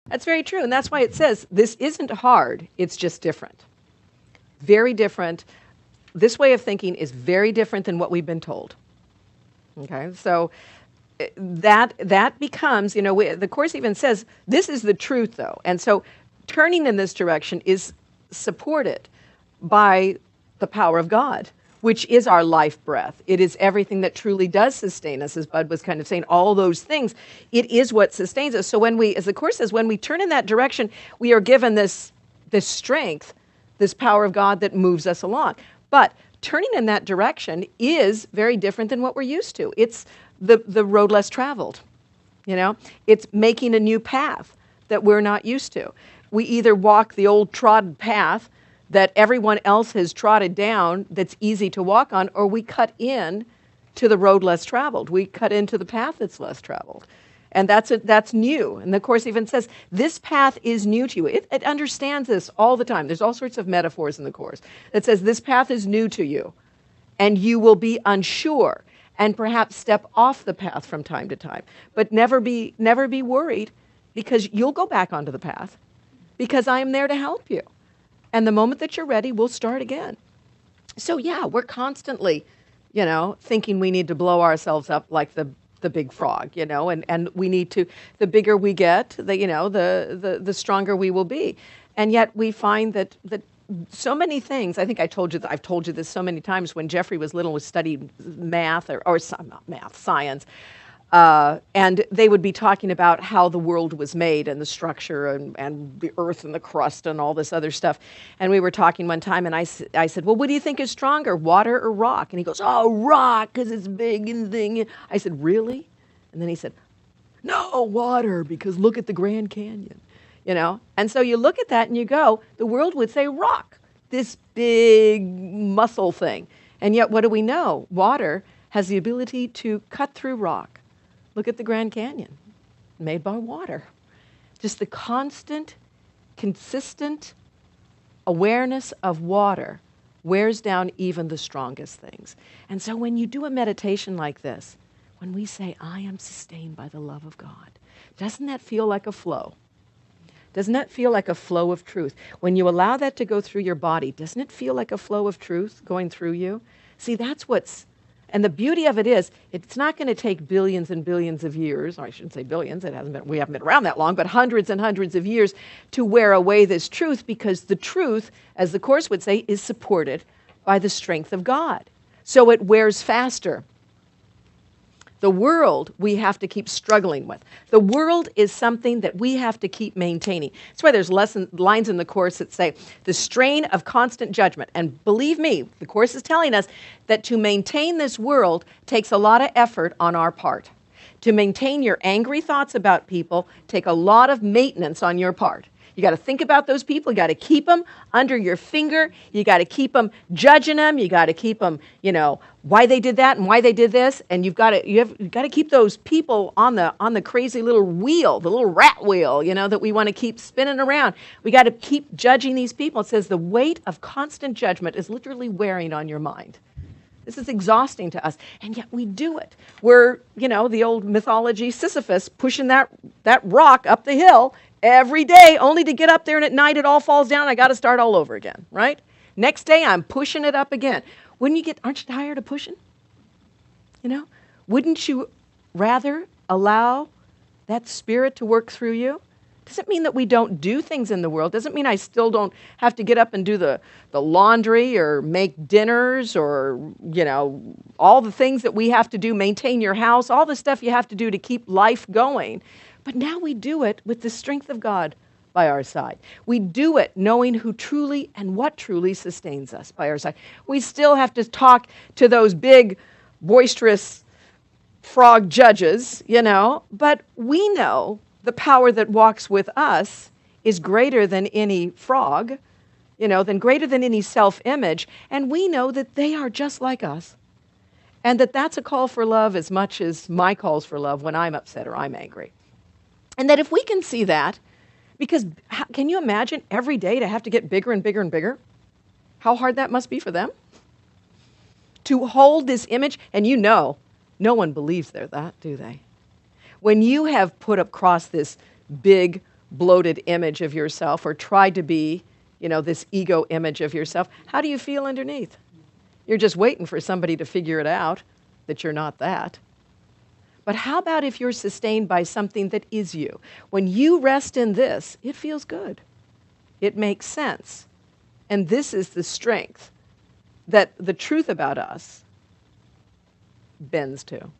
That's very true. And that's why it says this isn't hard, it's just different. Very different. This way of thinking is very different than what we've been told. Okay, so that becomes, the Course even says this is the truth, though. And so turning in this direction is supported by the power of God, which is our life breath. It is everything that truly does sustain us, as Bud was kind of saying, all those things. It is what sustains us. So when we, as the Course says, when we turn in that direction, we are given this strength, this power of God that moves us along. But turning in that direction is very different than what we're used to. It's the road less traveled. It's making a new path that we're not used to. We either walk the old trodden path that everyone else has trotted down that's easy to walk on, or we cut in to the road less traveled. We cut into the path that's less traveled. And that's new. And the Course even says, this path is new to you. It understands this all the time. There's all sorts of metaphors in the Course that says this path is new to you, and you will be unsure and perhaps step off the path from time to time. But never be worried, because you'll go back onto the path, because I am there to help you. And the moment that you're ready, we'll start again. So yeah, we're constantly, thinking we need to blow ourselves up like the big frog, and we need to, the bigger we get, the stronger we will be. And yet we find that so many things, I think I've told you this so many times, when Jeffrey was little, was studying math, or not math, science, and they would be talking about how the world was made and the structure and the earth and the crust and all this other stuff. And we were talking one time, and I said, well, what do you think is stronger, water or rock? And he goes, oh, rock, because it's big and thing. I said, really? And then he said, no, water, because look at the Grand Canyon. And so you look at that and you go, the world would say rock, this big muscle thing. And yet what do we know? Water has the ability to cut through rock. Look at the Grand Canyon, made by water. Just the constant, consistent awareness of water wears down even the strongest things. And so when you do a meditation like this, when we say, I am sustained by the love of God, doesn't that feel like a flow? Doesn't that feel like a flow of truth? When you allow that to go through your body, doesn't it feel like a flow of truth going through you? See, that's what's, and the beauty of it is, it's not going to take billions and billions of years, or I shouldn't say billions, we haven't been around that long, but hundreds and hundreds of years to wear away this truth, because the truth, as the Course would say, is supported by the strength of God. So it wears faster. The world we have to keep struggling with. The world is something that we have to keep maintaining. That's why there's lines in the Course that say, the strain of constant judgment. And believe me, the Course is telling us that to maintain this world takes a lot of effort on our part. To maintain your angry thoughts about people take a lot of maintenance on your part. You got to think about those people. You got to keep them under your finger. You got to keep them judging them. You got to keep them, why they did that and why they did this. And you've got to keep those people on the crazy little wheel, the little rat wheel, that we want to keep spinning around. We got to keep judging these people. It says the weight of constant judgment is literally wearing on your mind. This is exhausting to us, and yet we do it. We're, the old mythology Sisyphus pushing that rock up the hill every day, only to get up there, and at night it all falls down. I got to start all over again, right? Next day I'm pushing it up again. Aren't you tired of pushing? Wouldn't you rather allow that spirit to work through you? Doesn't mean that we don't do things in the world. Doesn't mean I still don't have to get up and do the laundry or make dinners or, all the things that we have to do, maintain your house, all the stuff you have to do to keep life going. But now we do it with the strength of God by our side. We do it knowing who truly and what truly sustains us by our side. We still have to talk to those big, boisterous frog judges, but we know the power that walks with us is greater than any frog, than greater than any self-image, and we know that they are just like us. And that's a call for love as much as my calls for love when I'm upset or I'm angry. And that if we can see that, because can you imagine every day to have to get bigger and bigger and bigger? How hard that must be for them? To hold this image, and no one believes they're that, do they? When you have put across this big bloated image of yourself or tried to be, this ego image of yourself, how do you feel underneath? You're just waiting for somebody to figure it out that you're not that. But how about if you're sustained by something that is you? When you rest in this, it feels good. It makes sense. And this is the strength that the truth about us bends to.